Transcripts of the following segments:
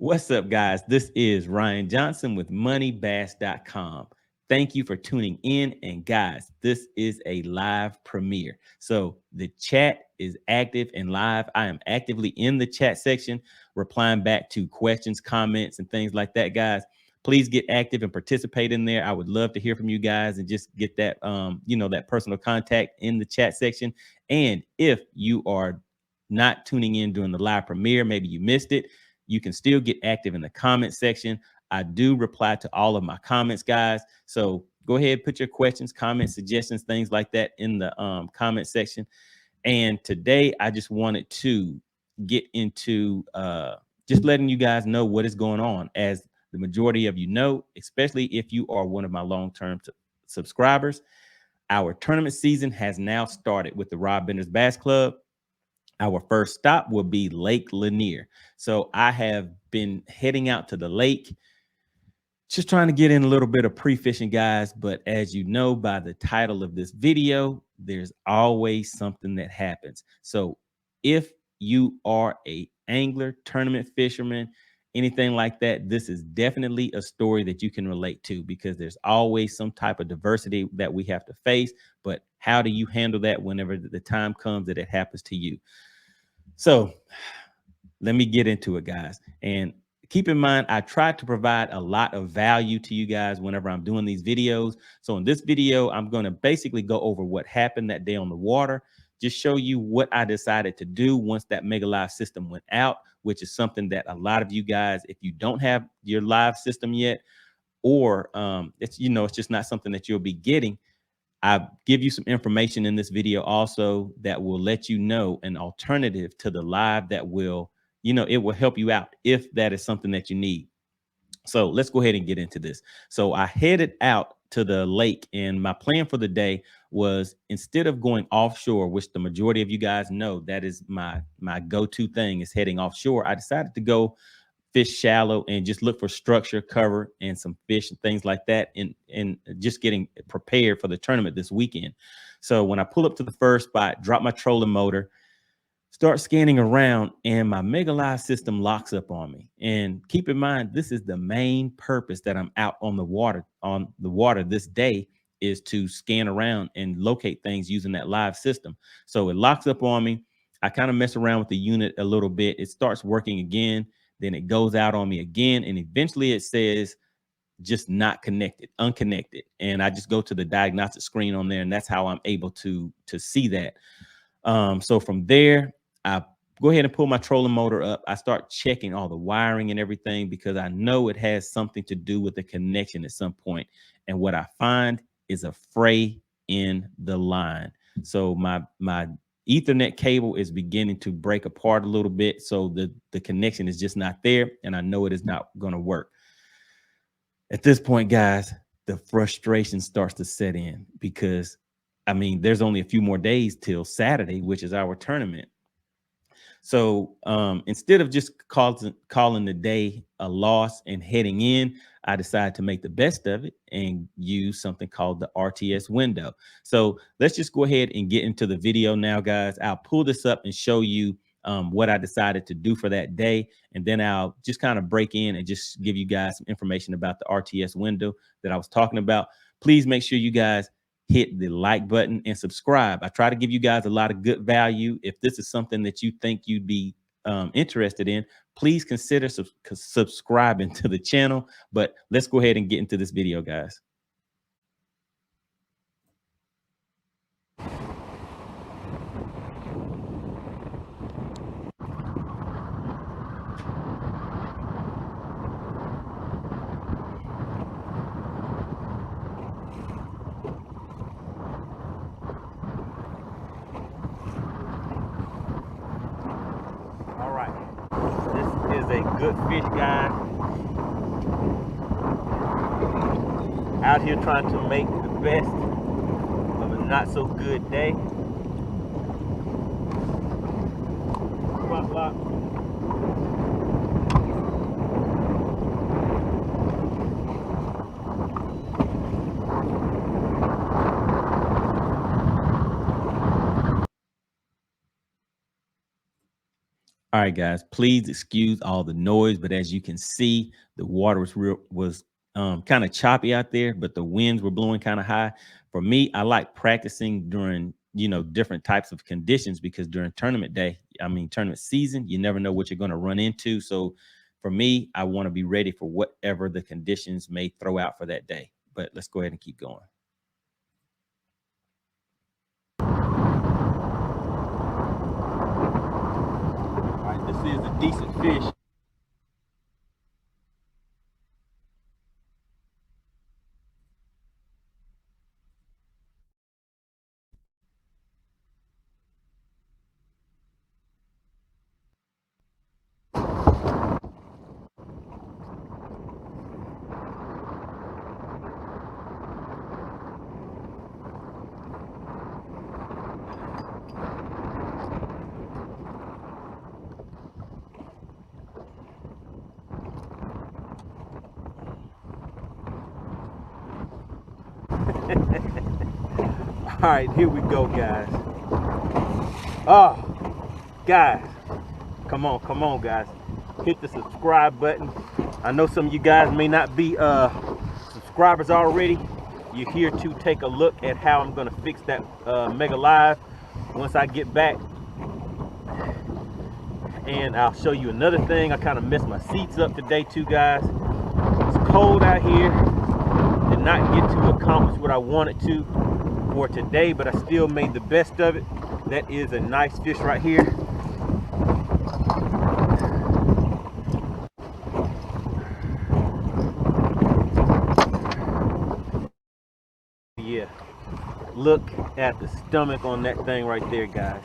What's up, guys? This is Ryan Johnson with moneybash.com. Thank you for tuning in. And guys, this is a live premiere. So the chat is active and live. I am actively in the chat section, replying back to questions, comments, and things like that, guys. Please get active and participate in there. I would love to hear from you guys and just get that, that personal contact in the chat section. And if you are not tuning in during the live premiere, maybe you missed it, you can still get active in the comment section. I do reply to all of my comments, guys. So go ahead, put your questions, comments, suggestions, things like that in the comment section. And today I just wanted to get into just letting you guys know what is going on. As the majority of you know, especially if you are one of my long-term subscribers, our tournament season has now started with the Rob Bender's Bass Club. Our first stop will be Lake Lanier. So I have been heading out to the lake, just trying to get in a little bit of pre-fishing, guys. But as you know by the title of this video, there's always something that happens. So if you are a angler, tournament fisherman, anything like that, this is definitely a story that you can relate to, because there's always some type of diversity that we have to face. But how do you handle that whenever the time comes that it happens to you? So let me get into it, guys. And keep in mind, I try to provide a lot of value to you guys whenever I'm doing these videos. So in this video, I'm going to basically go over what happened that day on the water, just show you what I decided to do once that Mega Live system went out, which is something that a lot of you guys, if you don't have your live system yet, or it's just not something that you'll be getting, I give you some information in this video also that will let you know an alternative to the live that will, it will help you out if that is something that you need. So let's go ahead and get into this. So I headed out to the lake, and my plan for the day was, instead of going offshore, which the majority of you guys know that is my go-to thing, is heading offshore, I decided to go fish shallow and just look for structure, cover, and some fish and things like that, and just getting prepared for the tournament this weekend. So when I pull up to the first spot, drop my trolling motor, start scanning around, and my Mega Live system locks up on me. And keep in mind, this is the main purpose that I'm out on the water this day, is to scan around and locate things using that live system. So it locks up on me. I kind of mess around with the unit a little bit. It starts working again. Then it goes out on me again. And eventually it says just not connected, unconnected. And I just go to the diagnostic screen on there, and that's how I'm able to see that. So from there, I go ahead and pull my trolling motor up. I start checking all the wiring and everything, because I know it has something to do with the connection at some point. And what I find is a fray in the line. So my Ethernet cable is beginning to break apart a little bit. So the connection is just not there, and I know it is not going to work. At this point, guys, the frustration starts to set in, because there's only a few more days till Saturday, which is our tournament. So instead of just calling the day a loss and heading in, I decided to make the best of it and use something called the RTS window. So let's just go ahead and get into the video now, guys. I'll pull this up and show you what I decided to do for that day. And then I'll just kind of break in and just give you guys some information about the RTS window that I was talking about. Please make sure you guys hit the like button and subscribe. I try to give you guys a lot of good value. If this is something that you think you'd be interested in, please consider subscribing to the channel. But let's go ahead and get into this video, guys. All right, this is a good fish, guy. Out here trying to make the best of a not so good day. Flop, flop. All right, guys, please excuse all the noise, but as you can see, the water was kind of choppy out there, but the winds were blowing kind of high. For me, I like practicing during different types of conditions because during tournament day, I mean tournament season, you never know what you're going to run into. So for me, I want to be ready for whatever the conditions may throw out for that day. But let's go ahead and keep going. All right, this is a decent fish. All right, here we go, guys. Oh, guys, come on, guys. Hit the subscribe button. I know some of you guys may not be subscribers already. You're here to take a look at how I'm gonna fix that Mega Live once I get back. And I'll show you another thing. I kind of messed my seats up today too, guys. It's cold out here. Did not get to accomplish what I wanted to for today, but I still made the best of it. That is a nice fish right here. Yeah, look at the stomach on that thing right there, guys.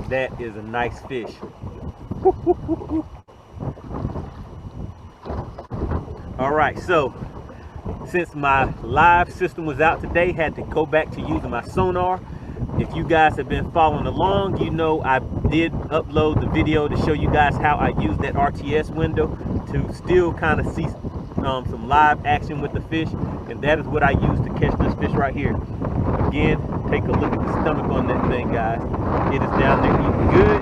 That is a nice fish. All right, so since my live system was out today, had to go back to using my sonar. If you guys have been following along, you know I did upload the video to show you guys how I use that RTS window to still kind of see some live action with the fish, and that is what I use to catch this fish right here. Again, take a look at the stomach on that thing, guys. It is down there eating good.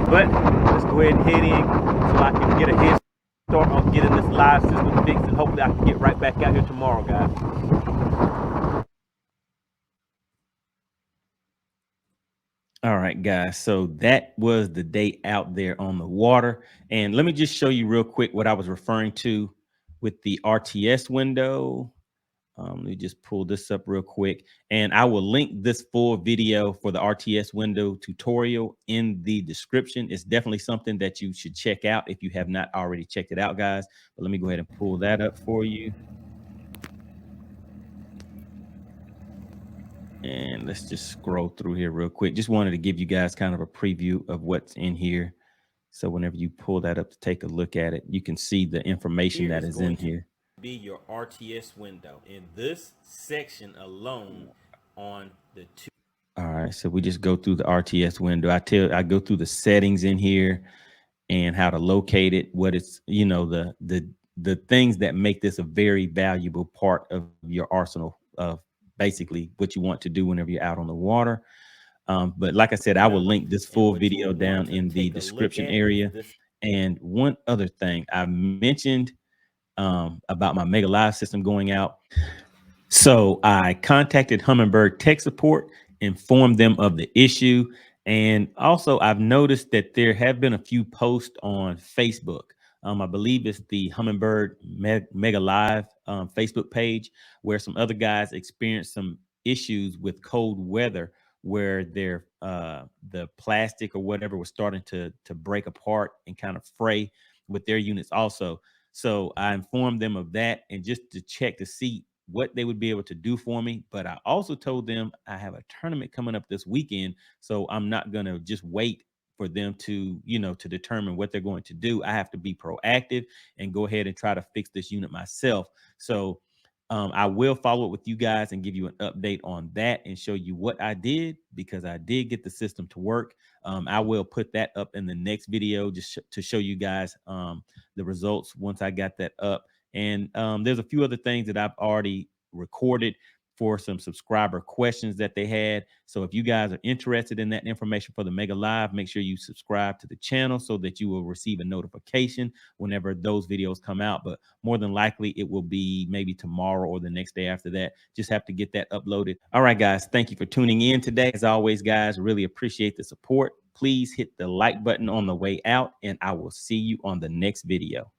But let's go ahead and head in so I can get a head start on getting this live system fixed, and hopefully I can get right back out here tomorrow, guys. All right, guys. So that was the day out there on the water. And let me just show you real quick what I was referring to with the RTS window. Let me just pull this up real quick, and I will link this full video for the RTS window tutorial in the description. It's definitely something that you should check out if you have not already checked it out, guys. But let me go ahead and pull that up for you. And let's just scroll through here real quick. Just wanted to give you guys kind of a preview of what's in here. So whenever you pull that up to take a look at it, you can see the information that is in here. Be your RTS window in this section alone on the two. All right, so we just go through the RTS window. I go through the settings in here and how to locate it, what it's, the things that make this a very valuable part of your arsenal of basically what you want to do whenever you're out on the water. But like I said, I will link this full video down in the description area. And one other thing I mentioned about my Mega Live system going out. So I contacted Humminbird tech support, informed them of the issue. And also I've noticed that there have been a few posts on Facebook. I believe it's the Humminbird Mega Live Facebook page, where some other guys experienced some issues with cold weather, where their the plastic or whatever was starting to break apart and kind of fray with their units also. So I informed them of that, and just to check to see what they would be able to do for me. But I also told them I have a tournament coming up this weekend, so I'm not going to just wait for them to, to determine what they're going to do. I have to be proactive and go ahead and try to fix this unit myself. So I will follow up with you guys and give you an update on that and show you what I did, because I did get the system to work. I will put that up in the next video just to show you guys the results once I got that up. And there's a few other things that I've already recorded for some subscriber questions that they had. So if you guys are interested in that information for the Mega Live, make sure you subscribe to the channel so that you will receive a notification whenever those videos come out. But more than likely, it will be maybe tomorrow or the next day after that. Just have to get that uploaded. All right, guys, thank you for tuning in today. As always, guys, really appreciate the support. Please hit the like button on the way out, and I will see you on the next video.